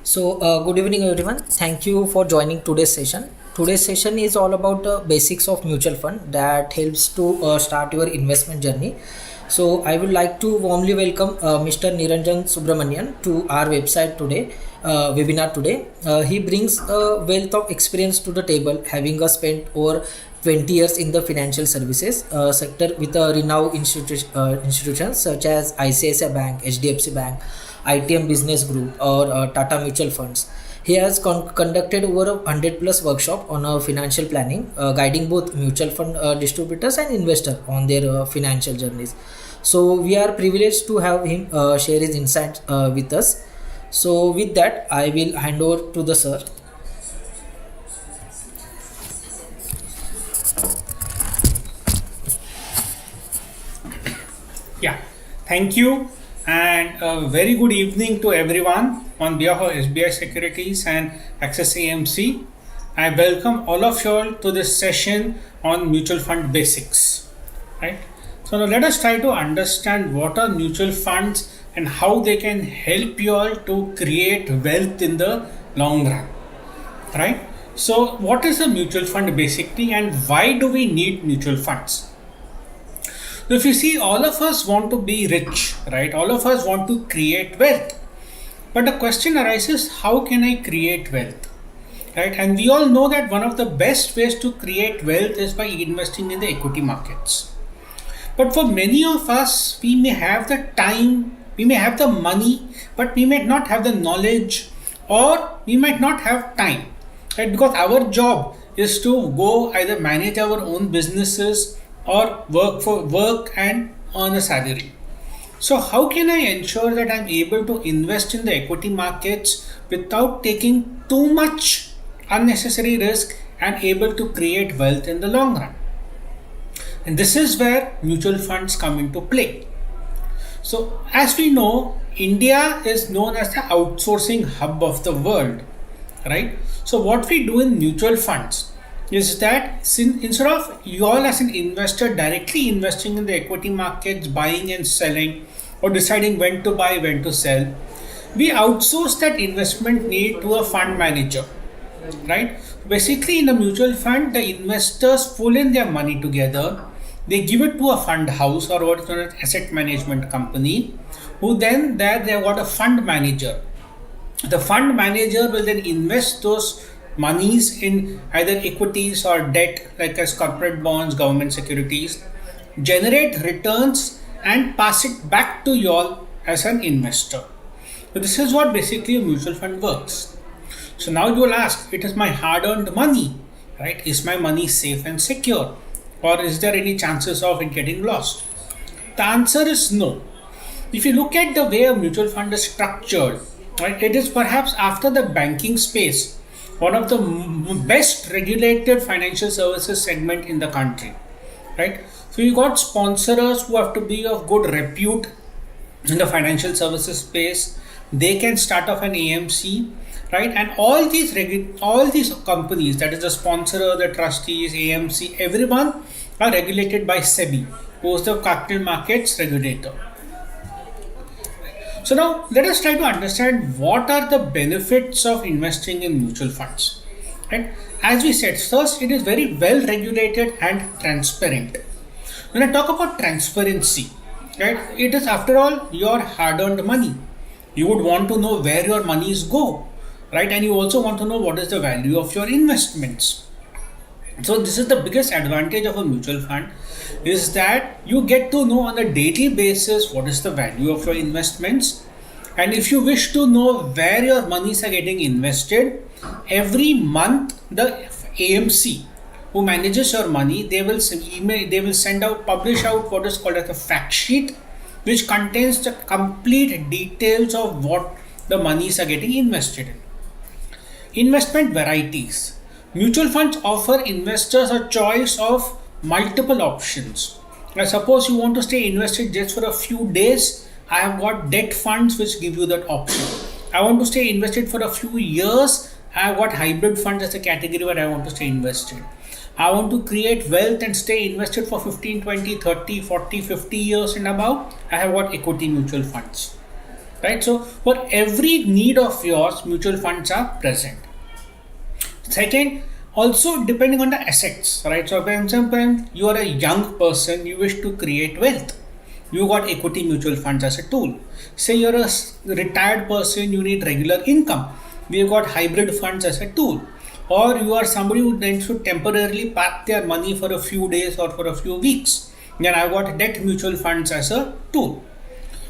Start. Good evening, everyone. Thank you for joining today's session. Today's session is all about the basics of mutual fund that helps to start your investment journey. So, I would like to warmly welcome Mr. Niranjan Subramanian to our website today, webinar today. He brings a wealth of experience to the table, having spent over 20 years in the financial services sector with renowned institutions such as ICIC Bank, HDFC Bank, ITM Business Group, or Tata Mutual Funds. He has conducted over 100 plus workshop on financial planning, guiding both mutual fund distributors and investors on their financial journeys. So we are privileged to have him share his insights with us. So with that, I will hand over to the sir. Yeah, thank you, and a very good evening to everyone on behalf of SBI Securities and Access AMC. I welcome all of you all to this session on mutual fund basics. Right. So now let us try to understand what are mutual funds and how they can help you all to create wealth in the long run. Right. So what is a mutual fund basically, and why do we need mutual funds? So if you see, all of us want to be rich, right? All of us want to create wealth. But the question arises, how can I create wealth? Right? And we all know that one of the best ways to create wealth is by investing in the equity markets. But for many of us, we may have the time, we may have the money, but we may not have the knowledge, or we might not have time. Right? Because our job is to go either manage our own businesses or work and earn a salary. So how can I ensure that I'm able to invest in the equity markets without taking too much unnecessary risk and able to create wealth in the long run? And this is where mutual funds come into play. So as we know, India is known as the outsourcing hub of the world, right? So what we do in mutual funds is that instead of you all as an investor directly investing in the equity markets, buying and selling, or deciding when to buy, when to sell, we outsource that investment need to a fund manager, right? Basically, in a mutual fund, the investors pull in their money together, they give it to a fund house or what is known as asset management company, who then they've got a fund manager. The fund manager will then invest those monies in either equities or debt like as corporate bonds, government securities, generate returns and pass it back to you all as an investor. So this is what basically a mutual fund works. So now you will ask, it is my hard-earned money, right? Is my money safe and secure, or is there any chances of it getting lost? The answer is no. If you look at the way a mutual fund is structured, right, it is perhaps after the banking space one of the best regulated financial services segment in the country, right? So you got sponsors who have to be of good repute in the financial services space. They can start off an AMC, right? And all these companies, that is the sponsor, the trustees, AMC, everyone are regulated by SEBI, who is the capital markets regulator. So now let us try to understand what are the benefits of investing in mutual funds. Right? As we said, first, it is very well regulated and transparent. When I talk about transparency, right, it is after all your hard-earned money. You would want to know where your monies go, right? And you also want to know what is the value of your investments. So this is the biggest advantage of a mutual fund, is that you get to know on a daily basis what is the value of your investments. And if you wish to know where your monies are getting invested, every month the AMC who manages your money, they will publish out what is called as a fact sheet, which contains the complete details of what the monies are getting invested in. Investment varieties. Mutual funds offer investors a choice of multiple options. Now, suppose you want to stay invested just for a few days, I have got debt funds which give you that option. I want to stay invested for a few years, I have got hybrid funds as a category where I want to stay invested. I want to create wealth and stay invested for 15, 20, 30, 40, 50 years and above, I have got equity mutual funds. right? So for every need of yours, mutual funds are present. Second, also depending on the assets, right? So for example, you are a young person, you wish to create wealth. You got equity mutual funds as a tool. Say you're a retired person, you need regular income. We've got hybrid funds as a tool. Or you are somebody who tends to temporarily park their money for a few days or for a few weeks. Then I've got debt mutual funds as a tool.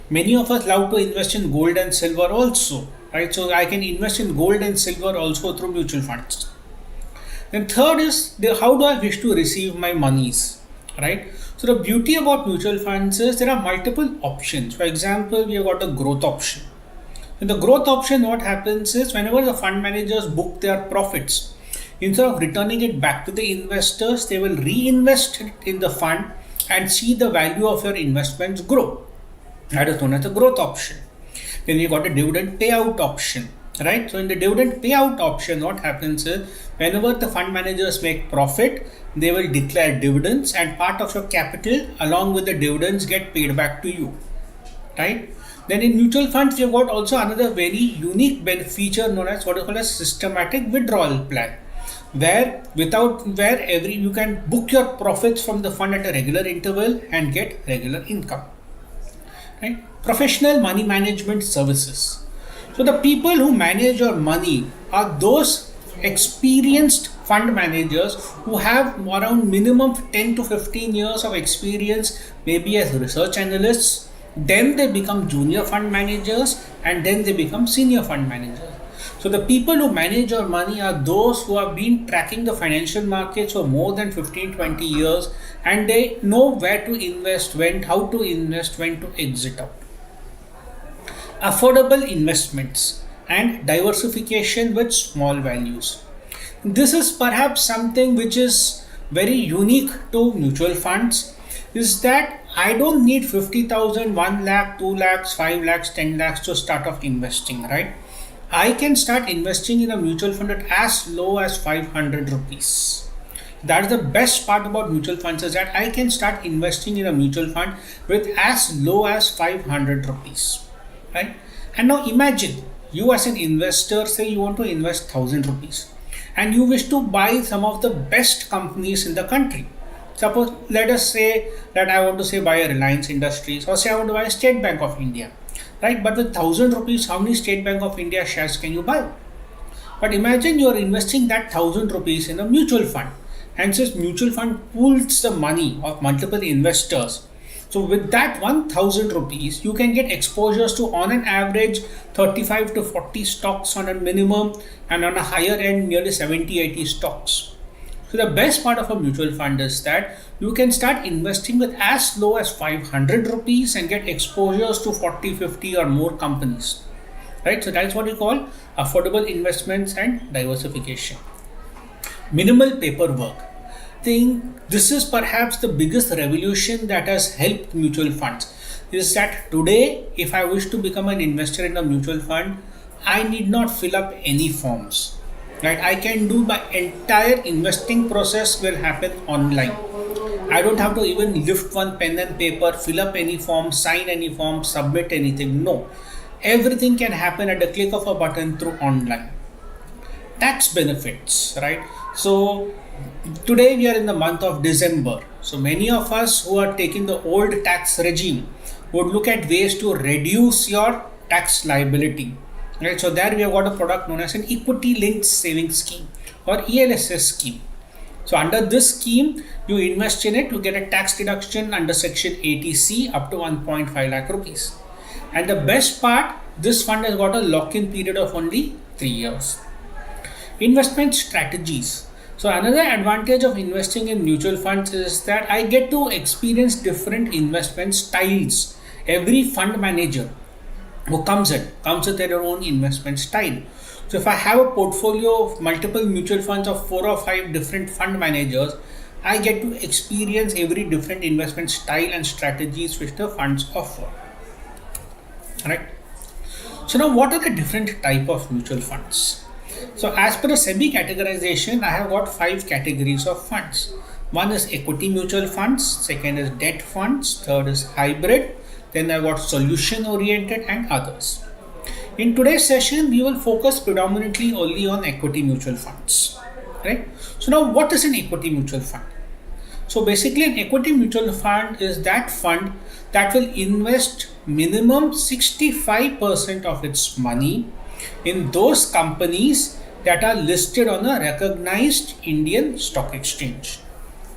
Many of us love to invest in gold and silver also, right? So I can invest in gold and silver also through mutual funds. Then third is how do I wish to receive my monies, right? So the beauty about mutual funds is there are multiple options. For example, we have got a growth option. In the growth option, what happens is whenever the fund managers book their profits, instead of returning it back to the investors, they will reinvest it in the fund and see the value of your investments grow. That is known as the growth option. Then you got a dividend payout option, right? So in the dividend payout option, what happens is whenever the fund managers make profit, they will declare dividends and part of your capital along with the dividends get paid back to you, right? Then in mutual funds, you've got also another very unique feature known as what is called a systematic withdrawal plan, where you can book your profits from the fund at a regular interval and get regular income. Right? Professional money management services. So the people who manage your money are those experienced fund managers who have around minimum 10 to 15 years of experience, maybe as research analysts. Then they become junior fund managers and then they become senior fund managers. So the people who manage your money are those who have been tracking the financial markets for more than 15-20 years and they know where to invest, how to invest, when to exit out. Affordable investments and diversification with small values. This is perhaps something which is very unique to mutual funds, is that I don't need 50,000, 1 lakh, 2 lakhs, 5 lakhs, 10 lakhs to start off investing, right? I can start investing in a mutual fund at as low as 500 rupees. That's the best part about mutual funds, is that I can start investing in a mutual fund with as low as 500 rupees, right? And now imagine you as an investor, say you want to invest 1000 rupees and you wish to buy some of the best companies in the country. Suppose, let us say that I want to buy a Reliance Industries, or say I want to buy a State Bank of India, right? But with 1000 rupees, how many State Bank of India shares can you buy? But imagine you are investing that 1000 rupees in a mutual fund, and since mutual fund pools the money of multiple investors. So with that 1000 rupees, you can get exposures to on an average 35 to 40 stocks on a minimum, and on a higher end nearly 70-80 stocks. So the best part of a mutual fund is that you can start investing with as low as 500 rupees and get exposures to 40, 50 or more companies, right? So that's what we call affordable investments and diversification. Minimal paperwork. This is perhaps the biggest revolution that has helped mutual funds, is that today, if I wish to become an investor in a mutual fund, I need not fill up any forms. Right, I can do my entire investing process will happen online. I don't have to even lift one pen and paper, fill up any form, sign any form, submit anything. No, everything can happen at the click of a button through online. Tax benefits, right? So today we are in the month of December. So many of us who are taking the old tax regime would look at ways to reduce your tax liability. Right, so there we have got a product known as an equity linked savings scheme or ELSS scheme. So under this scheme, you invest in it to get a tax deduction under section 80C up to 1.5 lakh rupees. And the best part, this fund has got a lock-in period of only 3 years. Investment strategies. So another advantage of investing in mutual funds is that I get to experience different investment styles. Every fund manager who comes with their own investment style. So if I have a portfolio of multiple mutual funds of 4 or 5 different fund managers, I get to experience every different investment style and strategies which the funds offer. Right. So now what are the different type of mutual funds? So as per the SEBI categorization, I have got 5 categories of funds. One is equity mutual funds, second is debt funds, third is hybrid, then I've got solution oriented and others. In today's session, we will focus predominantly only on equity mutual funds, right? So now what is an equity mutual fund? So basically an equity mutual fund is that fund that will invest minimum 65% of its money in those companies that are listed on a recognized Indian stock exchange.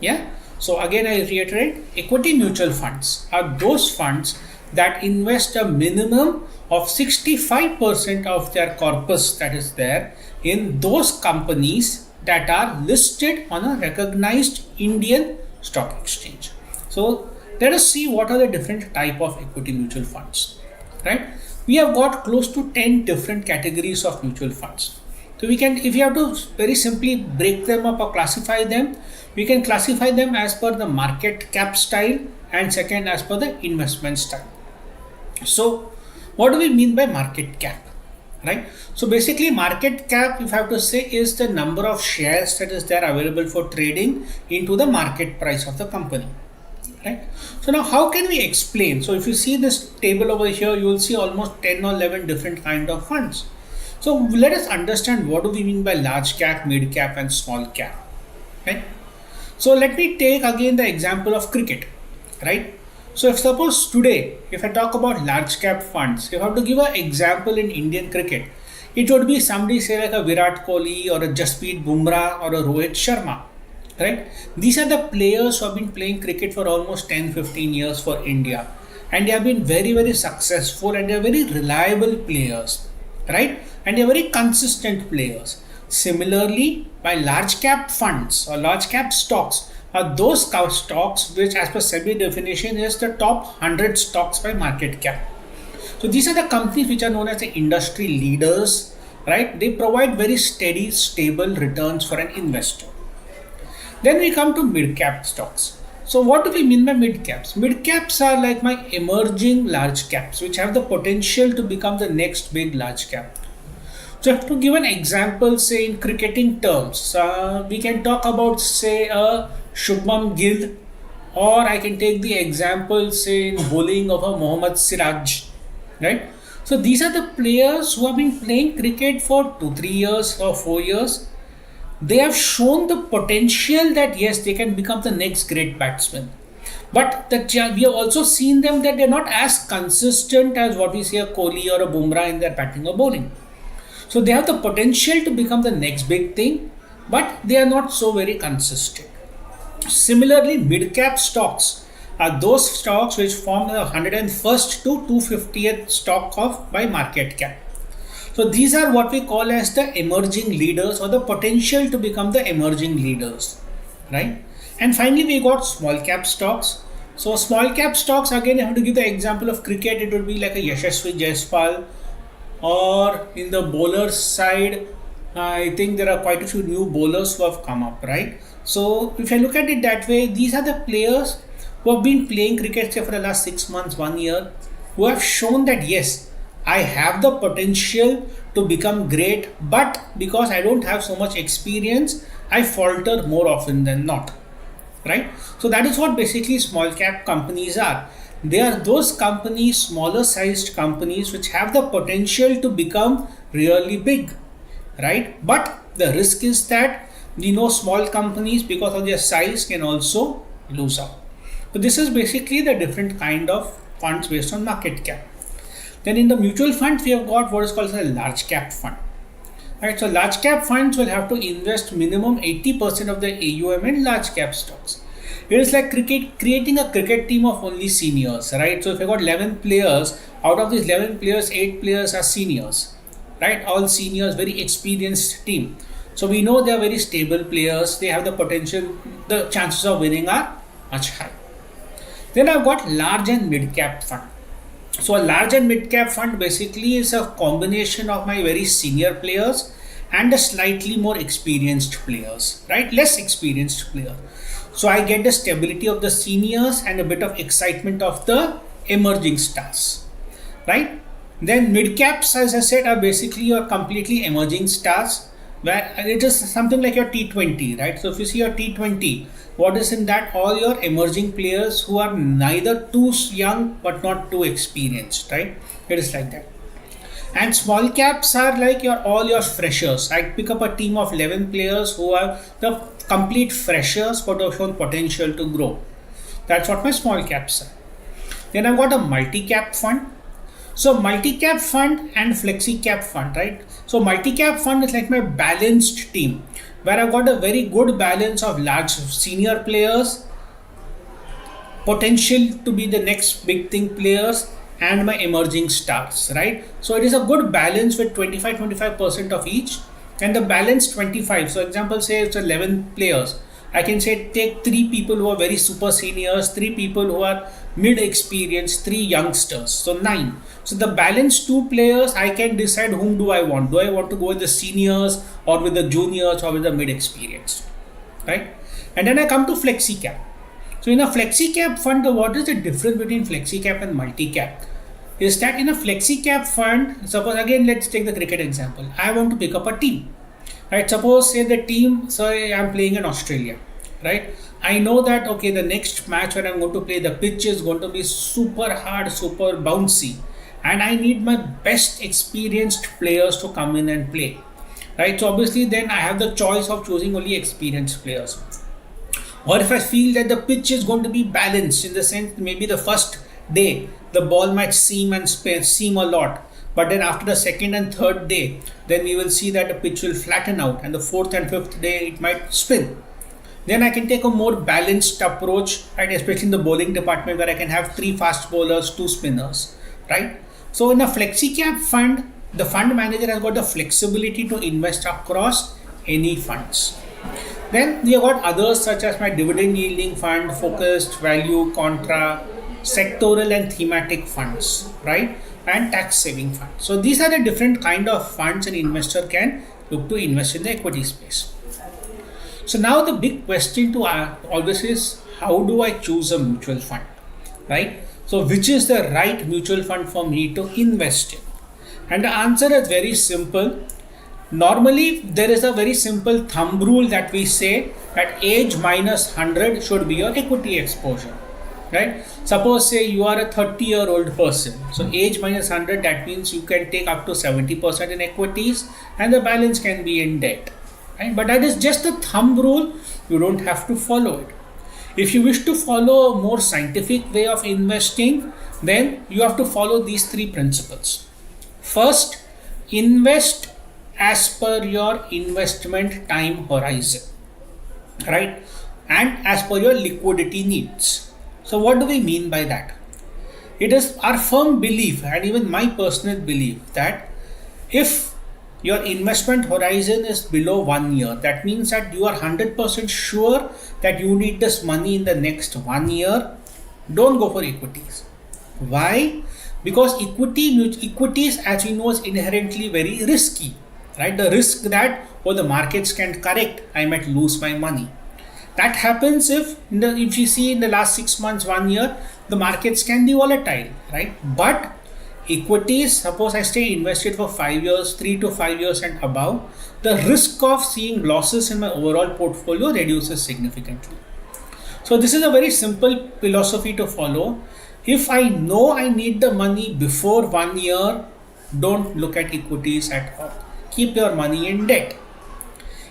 Yeah. So again, I reiterate, equity mutual funds are those funds that invest a minimum of 65% of their corpus that is there in those companies that are listed on a recognized Indian stock exchange. So let us see what are the different type of equity mutual funds, right? We have got close to 10 different categories of mutual funds. So we can, if you have to very simply break them up or classify them, we can classify them as per the market cap style and second as per the investment style. So what do we mean by market cap, right? So basically market cap, if I have to say, is the number of shares that is there available for trading into the market price of the company, right? So now how can we explain? So if you see this table over here, you will see almost 10 or 11 different kind of funds. So let us understand what do we mean by large cap, mid cap and small cap, right? So let me take again the example of cricket, right? So if suppose today, if I talk about large cap funds, if I have to give an example in Indian cricket, it would be somebody say like a Virat Kohli or a Jasprit Bumrah or a Rohit Sharma, right? These are the players who have been playing cricket for almost 10-15 years for India, and they have been very, very successful and they are very reliable players, right? And they are very consistent players. Similarly, by large cap funds or large cap stocks are those stocks which as per SEBI definition is the top 100 stocks by market cap. So these are the companies which are known as the industry leaders, right? They provide very steady, stable returns for an investor. Then we come to mid cap stocks. So what do we mean by mid caps? Mid caps are like my emerging large caps which have the potential to become the next big large cap. So to give an example, say in cricketing terms, we can talk about say a Shubman Gill, or I can take the example say in bowling of a Mohammad Siraj, right? So these are the players who have been playing cricket for 2-3 years or 4 years. They have shown the potential that yes, they can become the next great batsman. But that we have also seen them that they're not as consistent as what we see a Kohli or a Bumrah in their batting or bowling. So they have the potential to become the next big thing, but they are not so very consistent. Similarly, mid-cap stocks are those stocks which form the 101st to 250th stock of by market cap. So these are what we call as the emerging leaders or the potential to become the emerging leaders, right? And finally, we got small cap stocks. So small cap stocks, again, I have to give the example of cricket. It would be like a Yashasvi Jaiswal, or in the bowler side, I think there are quite a few new bowlers who have come up, right? So if I look at it that way, these are the players who have been playing cricket say for the last 6 months, 1 year, who have shown that yes, I have the potential to become great, but because I don't have so much experience, I falter more often than not, right? So that is what basically small cap companies are. They are those companies, smaller sized companies which have the potential to become really big, right? But the risk is that small companies because of their size can also lose out. So this is basically the different kind of funds based on market cap. Then in the mutual funds, we have got what is called a large cap fund. Right, so large cap funds will have to invest minimum 80% of the AUM in large cap stocks. It is like creating a cricket team of only seniors, right? So if you got 11 players, out of these 11 players, 8 players are seniors, right? All seniors, very experienced team. So we know they are very stable players. They have the potential, the chances of winning are much high. Then I've got large and mid cap fund. So a large and mid cap fund basically is a combination of my very senior players and a slightly more experienced players, right? Less experienced players. So I get the stability of the seniors and a bit of excitement of the emerging stars, right? Then mid caps, as I said, are basically your completely emerging stars, where it is something like your T20, right? So if you see your T20, What is in that? All your emerging players who are neither too young but not too experienced, right? It is like that. And small caps are like all your freshers. I pick up a team of 11 players who are the complete freshers but have shown potential to grow. That's what my small caps are. Then I've got a multi-cap fund. So multi-cap fund and flexi-cap fund, right? So multi-cap fund is like my balanced team where I've got a very good balance of large senior players, potential to be the next big thing players, and my emerging stars, right? So it is a good balance with 25% of each, and the balance 25. So example, say it's 11 players. I can say take 3 people who are very super seniors, 3 people who are mid experienced, 3 youngsters, so 9. So the balance 2 players, I can decide whom do I want. Do I want to go with the seniors or with the juniors or with the mid experienced, right? And then I come to flexi cap. So in a flexi cap fund, what is the difference between flexi cap and multi cap? Is that in a flexi cap fund, suppose again let's take the cricket example. I want to pick up a team, right? Suppose say the team, say I'm playing in Australia, right? I know that okay, the next match where I'm going to play, the pitch is going to be super hard, super bouncy, and I need my best experienced players to come in and play, right? So obviously then I have the choice of choosing only experienced players. Or if I feel that the pitch is going to be balanced, in the sense maybe the first day the ball might seam a lot, but then after the second and third day, then we will see that the pitch will flatten out, and the fourth and fifth day it might spin. Then I can take a more balanced approach, right? Especially in the bowling department where I can have 3 fast bowlers, 2 spinners, right? So in a flexi cap fund, the fund manager has got the flexibility to invest across any funds. Then we have got others such as my dividend yielding fund, focused, value, contra, sectoral and thematic funds, right? And tax saving funds. So these are the different kind of funds an investor can look to invest in the equity space. So now the big question to always is, how do I choose a mutual fund, right? So which is the right mutual fund for me to invest in? And the answer is very simple. Normally, there is a very simple thumb rule that we say that age minus 100 should be your equity exposure, right? Suppose say you are a 30-year-old person. So age minus 100, that means you can take up to 70% in equities and the balance can be in debt, right? But that is just a thumb rule. You don't have to follow it. If you wish to follow a more scientific way of investing, then you have to follow these 3 principles. First, invest as per your investment time horizon, right? And as per your liquidity needs. So what do we mean by that? It is our firm belief and even my personal belief that if your investment horizon is below 1 year, that means that you are 100% sure that you need this money in the next 1 year, don't go for equities. Why? Because equities, as we know, is inherently very risky, right? The risk that the markets can correct, I might lose my money. That happens if you see in the last 6 months, 1 year, the markets can be volatile, right? But equities, suppose I stay invested for 5 years, 3 to 5 years and above, the risk of seeing losses in my overall portfolio reduces significantly. So this is a very simple philosophy to follow. If I know I need the money before 1 year, don't look at equities at all. Keep your money in debt.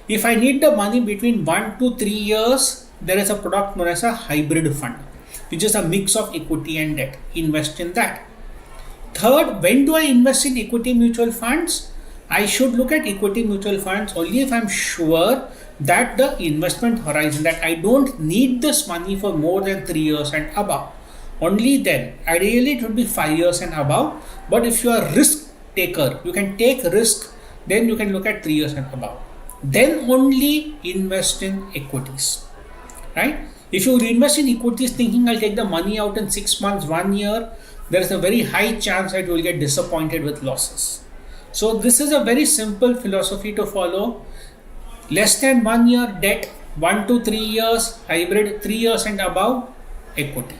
If I need the money between 1 to 3 years, there is a product known as a hybrid fund, which is a mix of equity and debt. Invest in that. Third, when do I invest in equity mutual funds? I should look at equity mutual funds only if I'm sure that the investment horizon, that I don't need this money for more than 3 years and above. Only then, ideally it would be 5 years and above. But if you are a risk taker, you can take risk, then you can look at 3 years and above. Then only invest in equities, right? If you invest in equities thinking I'll take the money out in 6 months, 1 year, there is a very high chance that you will get disappointed with losses. So this is a very simple philosophy to follow. Less than 1 year debt, 1 to 3 years hybrid, 3 years and above equity.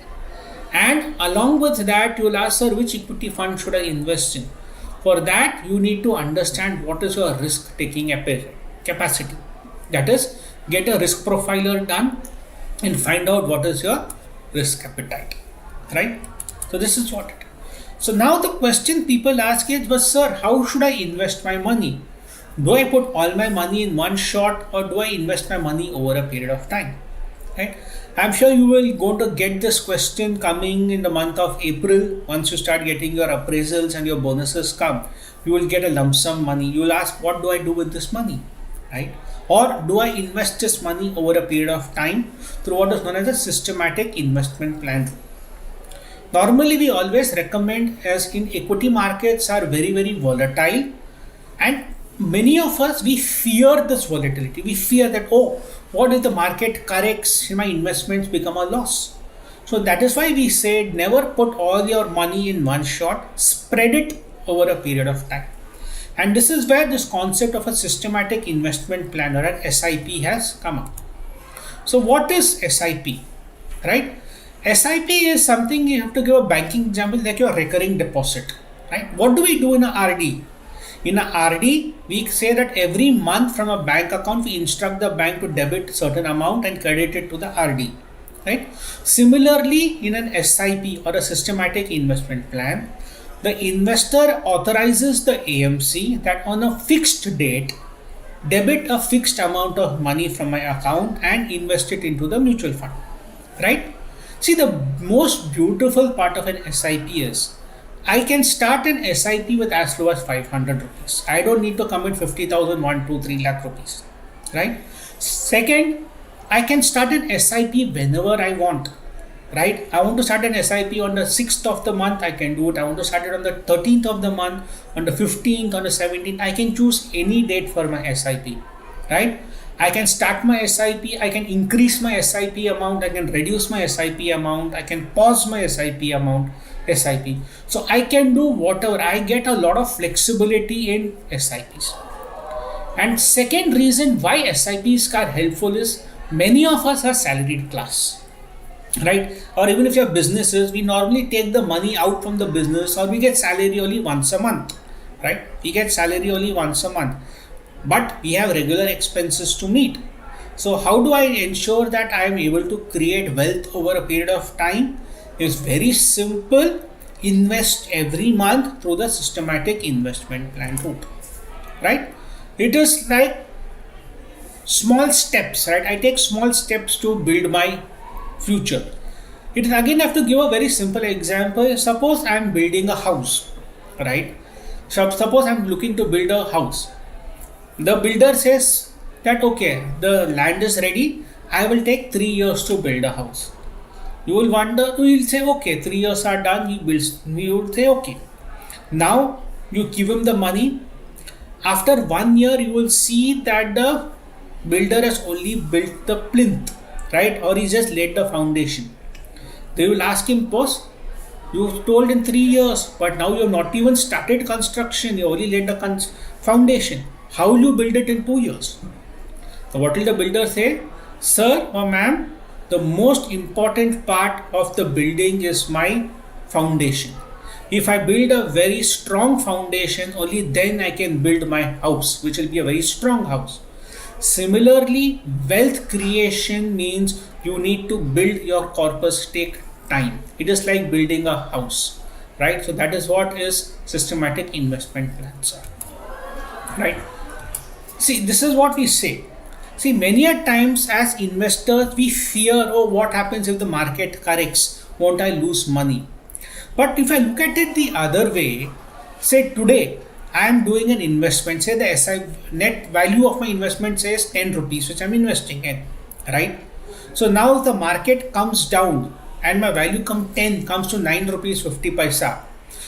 And along with that, you will ask, sir, which equity fund should I invest in? For that, you need to understand what is your risk taking capacity. That is, get a risk profiler done, and find out what is your risk appetite, right? So this is what it is. So now the question people ask is, but sir, how should I invest my money? Do I put all my money in one shot, or do I invest my money over a period of time? Right? I'm sure you will go to get this question coming in the month of April. Once you start getting your appraisals and your bonuses come, you will get a lump sum money. You will ask, what do I do with this money? Right? Or do I invest this money over a period of time through what is known as a systematic investment plan? Normally, we always recommend, as in equity markets are very, very volatile, and many of us, we fear this volatility. We fear that, oh, what if the market corrects, my investments become a loss? So that is why we said never put all your money in one shot, spread it over a period of time. And this is where this concept of a systematic investment plan, or an SIP, has come up. So what is SIP, right? SIP is something, you have to give a banking example, like your recurring deposit, right? What do we do in a RD? In a RD, we say that every month from a bank account, we instruct the bank to debit certain amount and credit it to the RD, right? Similarly, in an SIP, or a systematic investment plan, the investor authorizes the AMC that on a fixed date, debit a fixed amount of money from my account and invest it into the mutual fund, right? See, the most beautiful part of an SIP is, I can start an SIP with as low as 500 rupees. I don't need to commit 50,000, 1, 2, 3 lakh rupees, right? Second, I can start an SIP whenever I want, right? I want to start an SIP on the 6th of the month, I can do it. I want to start it on the 13th of the month, on the 15th, on the 17th. I can choose any date for my SIP, right? I can start my SIP, I can increase my SIP amount, I can reduce my SIP amount, I can pause my SIP amount, SIP. So I can do whatever. I get a lot of flexibility in SIPs. And second reason why SIPs are helpful is, many of us are salaried class, right? Or even if your businesses, we normally take the money out from the business, or we get salary only once a month, right? We get salary only once a month, but we have regular expenses to meet. So how do I ensure that I am able to create wealth over a period of time? It's very simple. Invest every month through the systematic investment plan route, right? It is like small steps, right? I take small steps to build my future. It is, again, I have to give a very simple example. Suppose I am building a house, right? So suppose I am looking to build a house. The builder says that, okay, the land is ready, I will take 3 years to build a house. You will wonder, you will say, okay, 3 years are done, you will say, okay. Now you give him the money. After 1 year, you will see that the builder has only built the plinth, right? Or he just laid the foundation. They will ask him, boss, you told in 3 years, but now you have not even started construction, you only laid the foundation. How will you build it in 2 years? So what will the builder say? Sir or ma'am, the most important part of the building is my foundation. If I build a very strong foundation, only then I can build my house, which will be a very strong house. Similarly, wealth creation means you need to build your corpus, take time. It is like building a house, right? So that is what is systematic investment plans are, right? See, this is what we say. See, many a times as investors, we fear, oh, what happens if the market corrects? Won't I lose money? But if I look at it the other way, say today, I am doing an investment, say the SI net value of my investment says 10 rupees, which I'm investing in, right? So now the market comes down and my value comes to 9 rupees 50 paisa.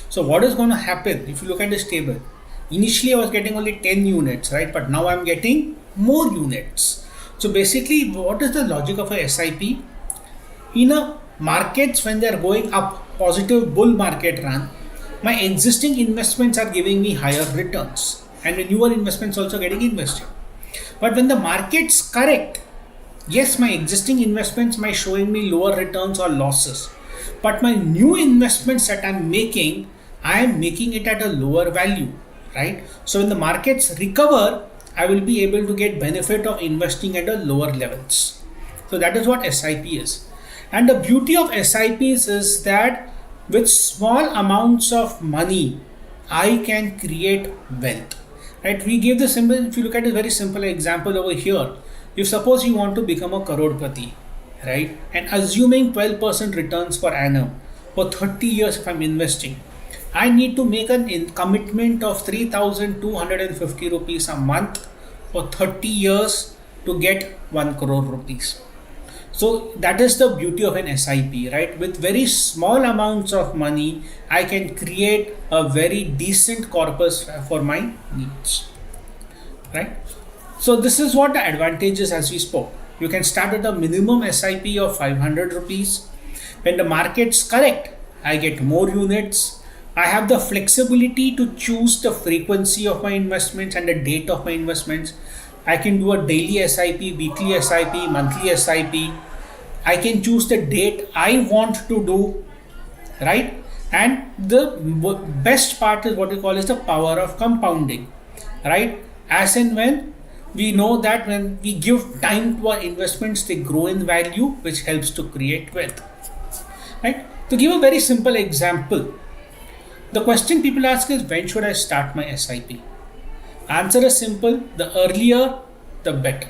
So what is going to happen if you look at this table? Initially I was getting only 10 units, right? But now I'm getting more units. So basically, what is the logic of a SIP? In a markets, when they are going up, positive bull market run, my existing investments are giving me higher returns, and the newer investments also getting invested. But when the markets correct, yes, my existing investments might showing me lower returns or losses, but my new investments that I'm making, I am making it at a lower value, right? So when the markets recover, I will be able to get benefit of investing at a lower levels, So that is what SIP is. And the beauty of SIPs is that with small amounts of money, I can create wealth. Right? We give the simple, if you look at a very simple example over here, if suppose you want to become a crorepati, right? And assuming 12% returns per annum for 30 years if I'm investing, I need to make an commitment of 3,250 rupees a month for 30 years to get 1 crore rupees. So that is the beauty of an SIP, right? With very small amounts of money, I can create a very decent corpus for my needs, right? So this is what the advantages as we spoke. You can start with a minimum SIP of 500 rupees. When the market's correct, I get more units. I have the flexibility to choose the frequency of my investments and the date of my investments. I can do a daily SIP, weekly SIP, monthly SIP. I can choose the date I want to do, right? And the best part is what we call is the power of compounding, right? As and when we know that when we give time to our investments, they grow in value, which helps to create wealth, right? To give a very simple example, the question people ask is, when should I start my SIP? Answer is simple: the earlier, the better.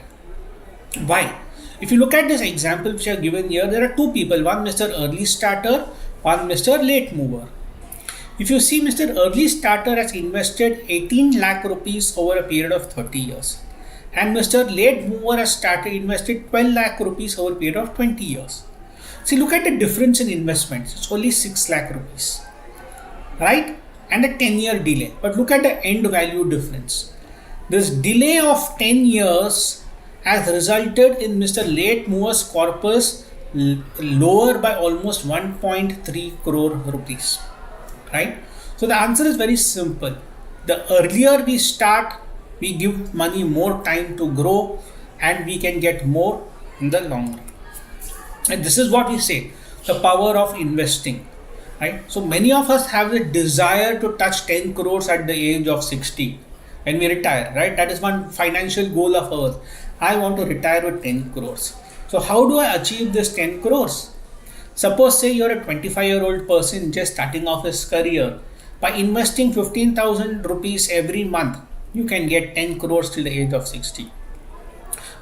Why? If you look at this example which I have given here, there are two people, one Mr. Early Starter, one Mr. Late Mover. If you see, Mr. Early Starter has invested 18 lakh rupees over a period of 30 years. And Mr. Late Mover has invested 12 lakh rupees over a period of 20 years. See, look at the difference in investments. It's only 6 lakh rupees, right? And a 10-year delay. But look at the end value difference. This delay of 10 years has resulted in Mr. Late Mover's corpus lower by almost 1.3 crore rupees, right? So the answer is very simple. The earlier we start, we give money more time to grow, and we can get more in the long run. And this is what we say, the power of investing, right? So many of us have the desire to touch 10 crores at the age of 60 when we retire, right? That is one financial goal of ours. I want to retire with 10 crores. So how do I achieve this 10 crores? Suppose say you're a 25-year-old person just starting off his career. By investing 15,000 rupees every month, you can get 10 crores till the age of 60.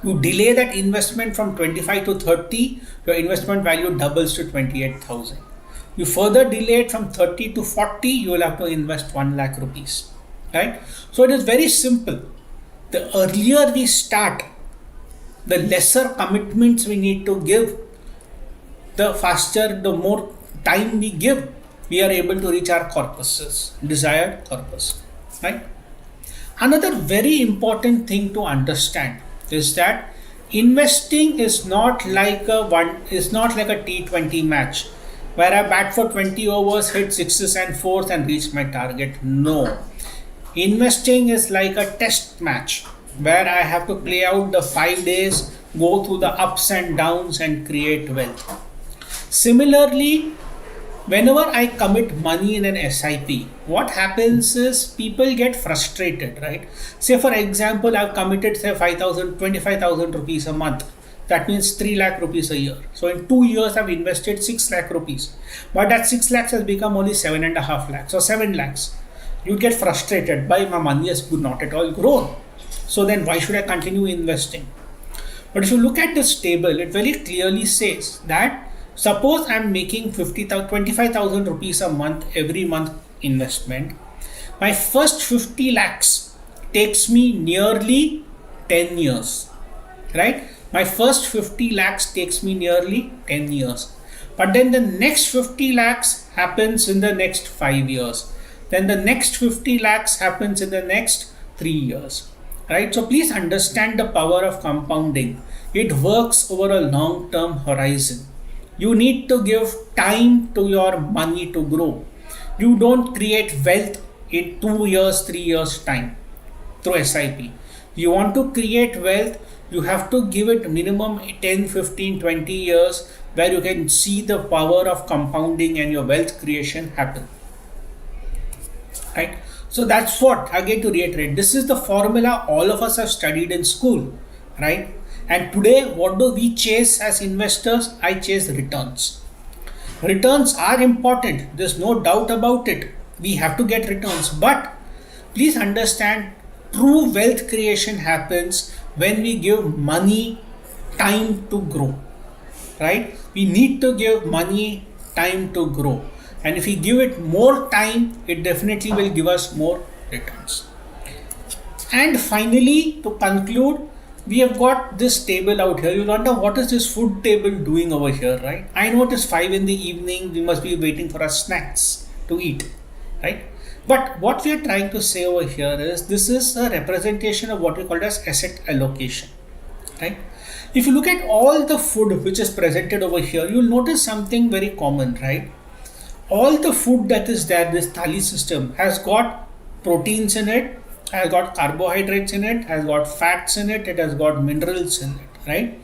You delay that investment from 25 to 30, your investment value doubles to 28,000. You further delay it from 30 to 40, you will have to invest 1 lakh rupees, right? So it is very simple. The earlier we start, the lesser commitments we need to give, the faster, the more time we give, we are able to reach our corpuses, desired corpus, right? Another very important thing to understand is that investing is not like a T20 match where I bat for 20 overs, hit sixes and fours and reach my target. No. Investing is like a test match where I have to play out the 5 days, go through the ups and downs and create wealth. Similarly, whenever I commit money in an SIP, what happens is people get frustrated, right? Say for example, I've committed say 25,000 rupees a month. That means 3 lakh rupees a year. So in 2 years, I've invested 6 lakh rupees. But that 6 lakhs has become only 7.5 lakhs or 7 lakhs. You get frustrated by my money has not at all grown. So then why should I continue investing? But if you look at this table, it very clearly says that suppose I'm making 25,000 rupees a month every month investment. My first 50 lakhs takes me nearly 10 years, right? My first 50 lakhs takes me nearly 10 years. But then the next 50 lakhs happens in the next 5 years. Then the next 50 lakhs happens in the next 3 years. Right? So please understand the power of compounding. It works over a long-term horizon. You need to give time to your money to grow. You don't create wealth in 2 years, 3 years time through SIP. You want to create wealth, you have to give it minimum 10, 15, 20 years where you can see the power of compounding and your wealth creation happen. Right? So that's what, again to reiterate, this is the formula all of us have studied in school, right? And today, what do we chase as investors? I chase returns. Returns are important, there's no doubt about it. We have to get returns, but please understand, true wealth creation happens when we give money time to grow, right? We need to give money time to grow, and if we give it more time, it definitely will give us more returns. And finally, to conclude, we have got this table out here. You wonder what is this food table doing over here, right? I know it is 5 in the evening. We must be waiting for our snacks to eat, right? But what we are trying to say over here is this is a representation of what we call as asset allocation, right? If you look at all the food which is presented over here, you'll notice something very common, right? All the food that is there, this thali system, has got proteins in it, has got carbohydrates in it, has got fats in it, it has got minerals in it, right?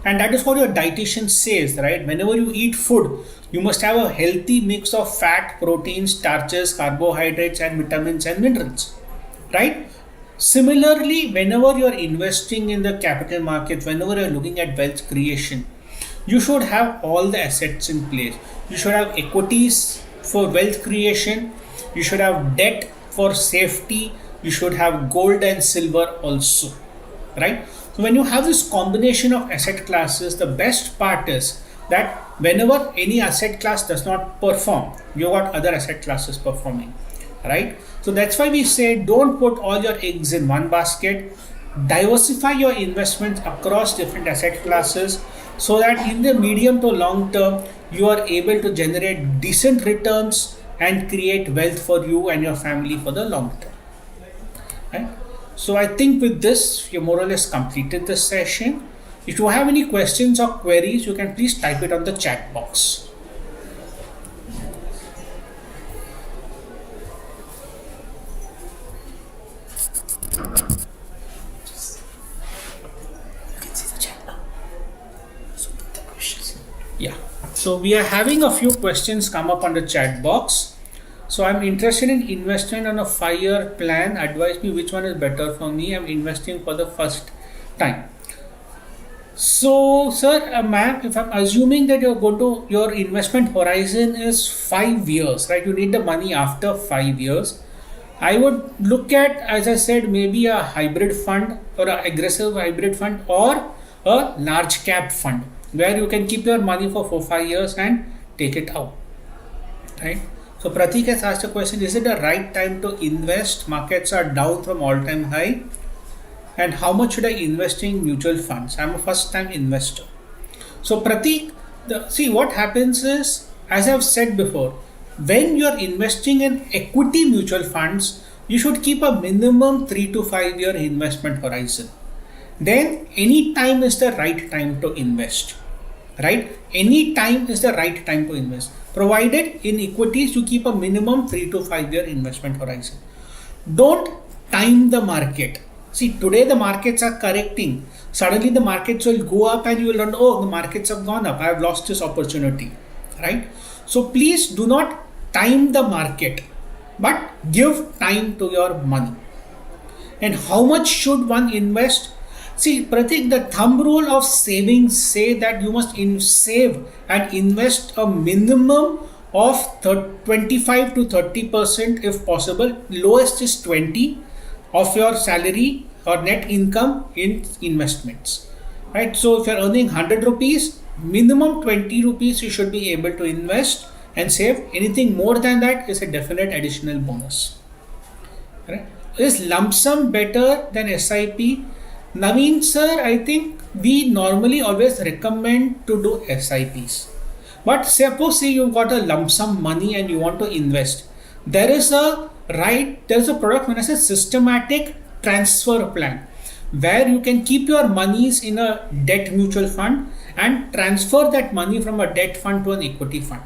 And that is what your dietitian says, right? Whenever you eat food, you must have a healthy mix of fat, proteins, starches, carbohydrates, and vitamins and minerals, right? Similarly, whenever you are investing in the capital market, whenever you are looking at wealth creation, you should have all the assets in place. You should have equities for wealth creation, you should have debt for safety, you should have gold and silver also, right? So when you have this combination of asset classes, the best part is that whenever any asset class does not perform, you got other asset classes performing, right? So that's why we say don't put all your eggs in one basket. Diversify your investments across different asset classes so that in the medium to long term, you are able to generate decent returns and create wealth for you and your family for the long term. Right? So I think with this, you more or less completed the session. If you have any questions or queries, you can please type it on the chat box. Yeah. So we are having a few questions come up on the chat box. So I'm interested in investing on a 5-year plan. Advise me which one is better for me. I'm investing for the first time. So, sir, ma'am, if I'm assuming that your investment horizon is 5 years, right? You need the money after 5 years. I would look at, as I said, maybe a hybrid fund or an aggressive hybrid fund or a large cap fund where you can keep your money for 4-5 years and take it out, right? So Pratik has asked a question, is it the right time to invest? Markets are down from all-time high. And how much should I invest in mutual funds? I'm a first-time investor. So Pratik, see what happens is, as I've said before, when you're investing in equity mutual funds, you should keep a minimum 3 to 5 year investment horizon. Then any time is the right time to invest, right? Any time is the right time to invest. Provided in equities, you keep a minimum 3 to 5 year investment horizon. Don't time the market. See, today the markets are correcting. Suddenly the markets will go up and you will learn, oh, the markets have gone up. I have lost this opportunity, right? So please do not time the market, but give time to your money. And how much should one invest? See, Pratik, the thumb rule of savings say that you must save and invest a minimum of 25 to 30% if possible. Lowest is 20 of your salary or net income in investments, right? So if you're earning 100 rupees, minimum 20 rupees you should be able to invest and save. Anything more than that is a definite additional bonus, right? Is lump sum better than SIP? Naveen sir, I think we normally always recommend to do SIPs. But suppose say you've got a lump sum money and you want to invest. There is a product known as a systematic transfer plan where you can keep your monies in a debt mutual fund and transfer that money from a debt fund to an equity fund.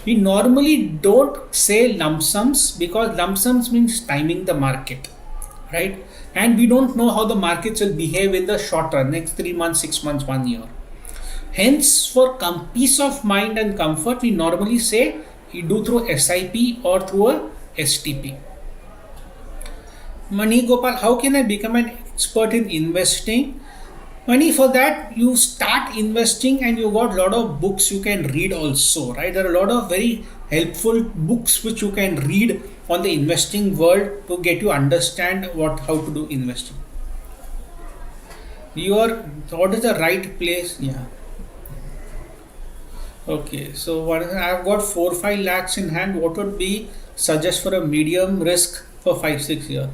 We normally don't say lump sums because lump sums means timing the market, right? And we don't know how the markets will behave in the short run, next 3 months, 6 months, 1 year. Hence, for peace of mind and comfort, we normally say you do through SIP or through a STP. Mani Gopal, how can I become an expert in investing? Money for that you start investing, and you got a lot of books you can read also, right? There are a lot of very helpful books which you can read on the investing world to get you understand how to do investing. What is the right place? Yeah. Okay, so I've got 4-5 lakhs in hand. What would be suggest for a medium risk for 5-6 years?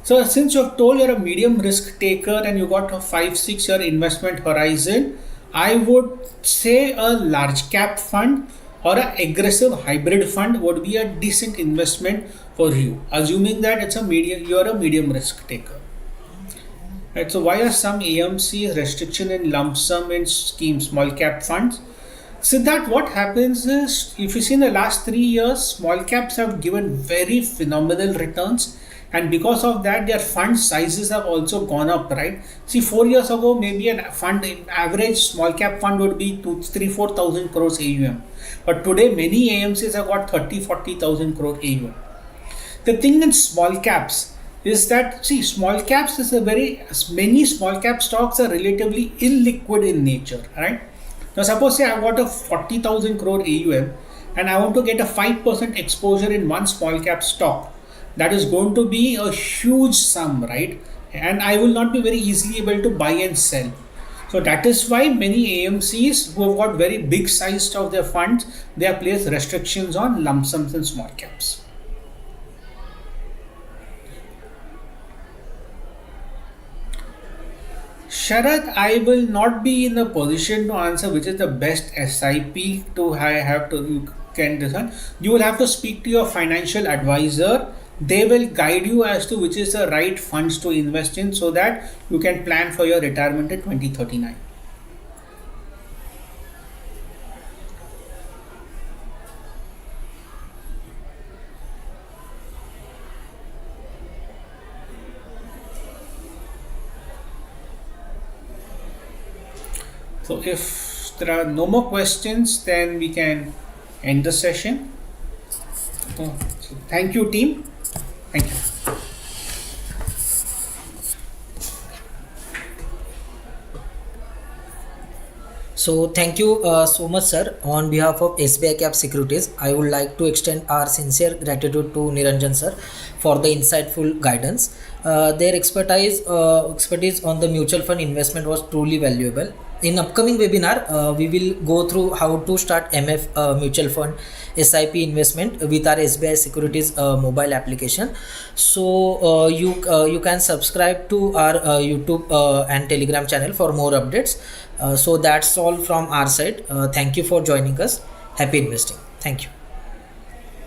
So since you've told you're a medium risk taker and you got a 5-6 year investment horizon, I would say a large cap fund or an aggressive hybrid fund would be a decent investment for you, assuming that you're a medium risk taker. Right, so why are some AMCs restriction in lump sum in schemes, small cap funds? So that what happens is, if you see in the last 3 years, small caps have given very phenomenal returns, and because of that, their fund sizes have also gone up, right? See, 4 years ago, maybe an fund average small cap fund would be 2, 3, 4 thousand crores AUM, but today many AMCs have got 30, 40 thousand crore AUM. The thing in small caps is that, see, small caps is many small cap stocks are relatively illiquid in nature, right? Now suppose say I got a 40,000 crore AUM and I want to get a 5% exposure in one small cap stock. That is going to be a huge sum, right? And I will not be very easily able to buy and sell. So that is why many AMCs who have got very big sized of their funds, they have placed restrictions on lump sums and small caps. Sharad, I will not be in a position to answer which is the best SIP to have to you can decide. You will have to speak to your financial advisor. They will guide you as to which is the right funds to invest in so that you can plan for your retirement in 2039. So if there are no more questions, then we can end the session. So thank you, team. Thank you. So thank you so much, sir. On behalf of SBI Cap Securities, I would like to extend our sincere gratitude to Niranjan sir for the insightful guidance. Their expertise on the mutual fund investment was truly valuable. In upcoming webinar, we will go through how to start MF mutual fund SIP investment with our SBI Securities mobile application. So you can subscribe to our YouTube and Telegram channel for more updates. So that's all from our side. Thank you for joining us. Happy investing. Thank you.